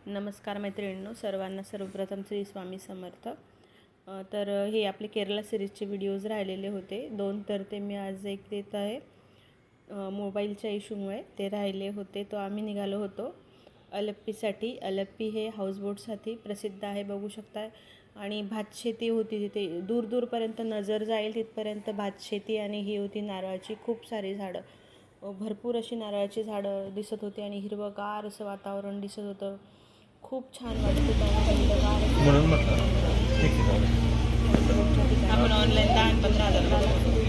नमस्कार मैत्रिणींनो, सर्वांना सर्वप्रथम श्री स्वामी समर्थ. तर हे आपले केरला सिरीजचे व्हिडिओज राहिलेले होते 2, तर ते मी आज एक देत आहे. मोबाईलच्या इशूमुळे ते राहिले होते. तो आम्ही निघालो होतो अलप्पीसाठी. अलप्पी हे हाऊसबोटसाठी प्रसिद्ध आहे, बघू शकताय. आणि भातशेती होती तिथे, दूर दूरपर्यंत नजर जाईल तिथपर्यंत भातशेती. आणि ही होती नारळाची खूप सारी झाडं, भरपूर अशी नारळाची झाडं दिसत होती आणि हिरवंगार असं वातावरण दिसत होतं. खूप छान वाटत होतं. आपण ऑनलाईन 10-15 हजार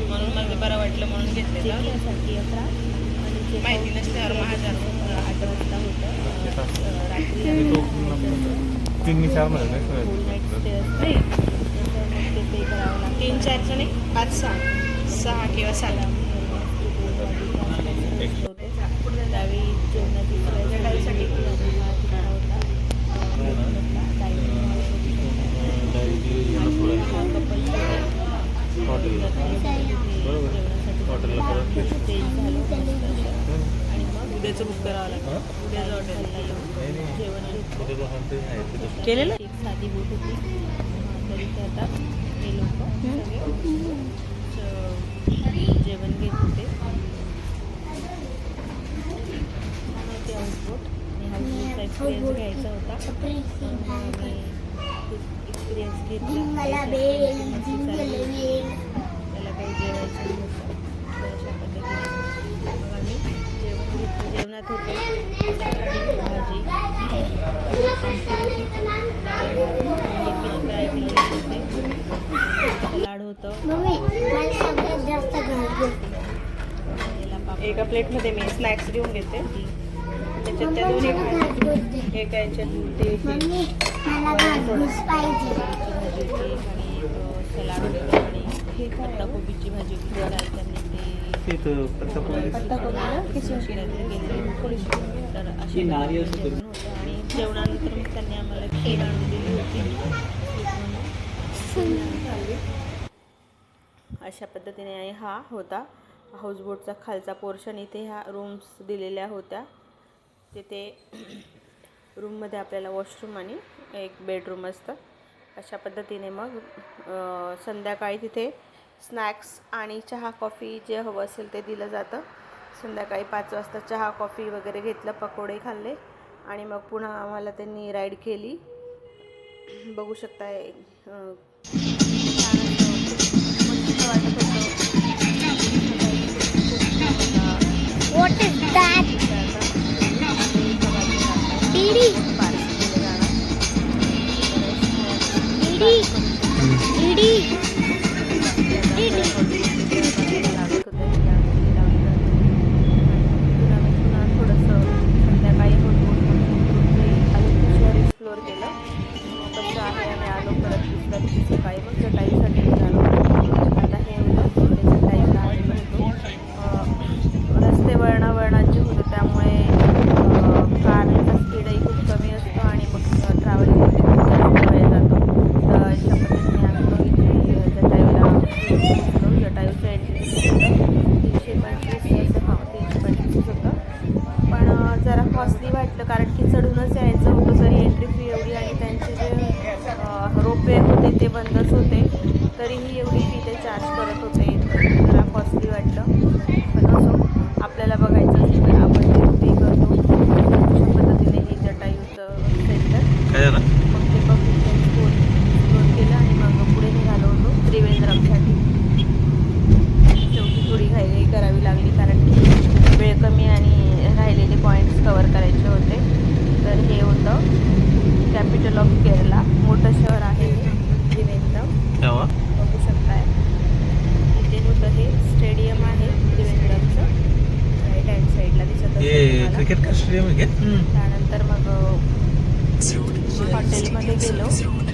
म्हणून मला बरं वाटलं म्हणून घेतलेलं. त्यासाठी 11 आणि माहिती नसल्यावर 8 वाजता होतं. रात्री 3-4 महिने फुल नाईट स्टे असते, तर मग ते पे करावं लागतं. 3-4 नाही, 5-6 किंवा 7. त्यावेळी जेवणाची सोय उद्याचं बुक करावं लागतं. उद्याचं हॉटेल जेवण केलेलं एक साधी बोट होती. तरी ते आता हे लोक जेवण घेत होते. ते हाऊसबोट आणि हाऊसबोटचा एक्सपिरियन्स घ्यायचा होता. आम्ही एक्सपिरियन्स घेतला. त्याला काही जेवायचं नव्हतं, तर अशा पद्धतीने मग आम्ही जेवण घेतलं. जेवणात होतं भाजी, सलाड होतं. एका प्लेटमध्ये मी स्नॅक्स घेऊन घेते. त्याच्यात त्या दोन्ही एका याच्यात ते सलाड होतं आणि पत्ताकोबीची भाजी होती. तर अशी जेवण होतं. आणि जेवणानंतर मग त्यांनी आम्हाला खीर आणून दिली होती. अशा पद्धतीने. आणि हा होता हाऊसबोटचा खालचा पोर्शन. इथे ह्या रूम्स दिलेल्या होत्या. तिथे रूममध्ये आपल्याला वॉशरूम आणि एक बेडरूम असतं. अशा पद्धतीने मग संध्याकाळी तिथे स्नॅक्स आणि चहा कॉफी जे हवं असेल ते दिलं जातं. संध्याकाळी 5 वाजता चहा कॉफी वगैरे घेतलं, पकोडे खाल्ले आणि मग पुन्हा आम्हाला त्यांनी राईड केली. बघू शकताय. मस्त वाटत होतं. What is that? Didi. Didi. Didi. थोडंसं संध्याकाळी शहर एक्सप्लोअर केलं. कसं आहे आणि आलो परत दुसऱ्या दिवशी सकाळी मग चटाईसाठी निघालो. आता हे होतं ते चटाईला आलेलो होतो. रस्ते वळणाची होते, त्यामुळे कारचा स्पीडही खूप कमी असतो आणि मग ट्रॅव्हलिंगमध्ये खूप जास्त वेळ जातो. तर अशा पद्धतीने आम्ही मग इथे जटायूला पोहोचलो. जटायूचं एंट्री होतं 325 होतं. पण जरा कॉस्टली वाटलं, कारण की चढूनच यायचं होतं. तरी एंट्री फी एवढी आणि त्यांचे जे रोपवे होते ते बंदच होते, तरीही एवढी फी ते चार्ज करत होते. जरा कॉस्टली वाटलं. पण असो, आपल्याला बघायचं असेल तर आपण ते पे करतो. अशा पद्धतीने हे जटायूचं सेंटर. मग ते बघून एक्सप्लोर केलं आणि मग पुढे निघालो होतो त्रिवेंद्रमसाठी. शेवटी थोडी घाई करावी लागली, कारण की वेळ कमी आणि राहिलेले पॉईंट्स कवर करायचे होते. तर हे होतं कॅपिटल ऑफ केरला. मोठं शहर आहे हे त्रिवेंद्रम, बघू शकताय. इथे होतं हे स्टेडियम आहे त्रिवेंद्रमचं, राईट हँड साईडला दिसत असेल. क्रिकेट का स्टेडियम आहे. त्यानंतर मग हॉटेलमध्ये गेलो.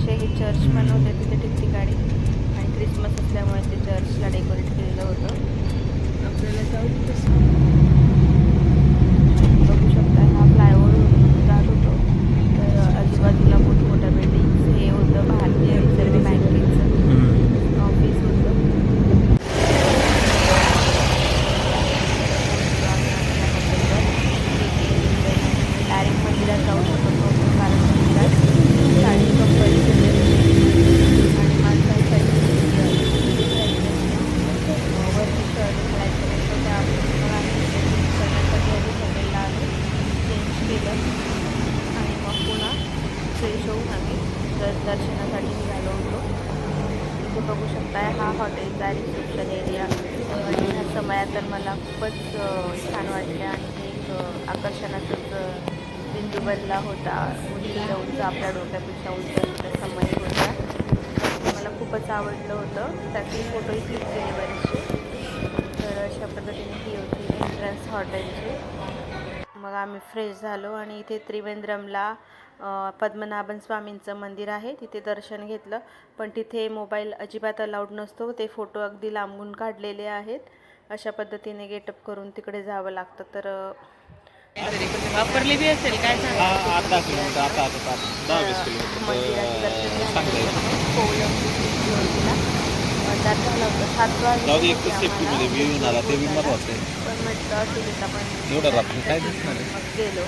हे चर्च पण होते तिथे ठिकठिकाणी आणि क्रिसमस असल्यामुळे ते चर्चला डेकोरेट केलेलं होतं. आपल्याला जाऊ बघू शकता. हा फ्लायओव्हर जात होतो. तर आजूबाजूला मोठमोठ्या बिल्डिंग्स. हे होतं भारतीय रिझर्व्ह बँकेचं ऑफिस होतं. डायरेक्ट मंदिरात जाऊ शकतो, कारण फ्रेश होऊन आम्ही दर्शनासाठी निघालो होतो. इथे बघू शकताय हा हॉटेलचा रिसेप्शन एरिया आणि ह्या समया तर मला खूपच छान वाटल्या आणि ते एक आकर्षणाचाच बिंदू बनला होता. उंचीच्या उंच आपल्या डोक्यापेक्षा उंच त्या समय होत्या. मला खूपच आवडलं होतं. त्यातले फोटोही क्लिक केले बरेचसे. तर अशा पद्धतीने ही होती एंट्रन्स हॉटेलची. मग आम्ही फ्रेश झालो आणि इथे त्रिवेंद्रमला पद्मनाभन स्वामींचं मंदिर आहे, तिथे दर्शन घेतलं. पण तिथे मोबाईल अजिबात अलाउड नसतो. ते फोटो अगदी लांबून काढलेले आहेत. अशा पद्धतीने गेटअप करून तिकडे जावं लागतं. तर वापरली बी असेल काय सांगा. मंदिराचं दर्शन त्यात झालं होतं 7 वाजता पण म्हटलं सुविधा पण मग गेलो.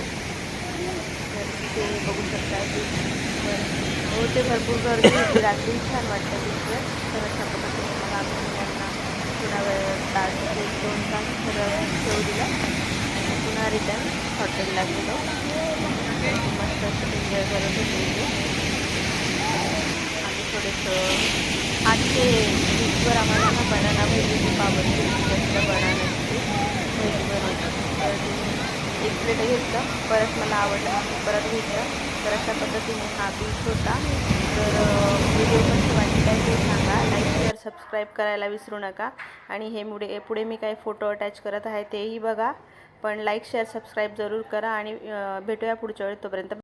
तर तिथे बघू शकता की हो ते भरपूर गर्दी होती. रात्री छान वाटतं तिथे. तर अशा पद्धतीने मग आम्ही मुलांना थोडा वेळ तास 1-2 तास ठेवू दिला आणि पुन्हा रिटर्न हॉटेलला गेलो. मस्त असं एन्जॉय करत होते इथे. आम्ही थोडंसं आजचे बीचवर आम्हाला ना बनाना भजी खूप आवडते. जास्त बनानाची भजी बनवतात. तर एक प्लेट घेतलं. परत मला आवडलं मी परत घेतलं. तर अशा पद्धतीने हा बीच होता. तर व्हिडिओ कशी वाटली आहे ते सांगा. लाईक शेअर सबस्क्राईब करायला विसरू नका. आणि हे पुढे मी काही फोटो अटॅच करत आहे तेही बघा. पण लाईक शेअर सबस्क्राईब जरूर करा आणि भेटूया पुढच्या वेळी. तोपर्यंत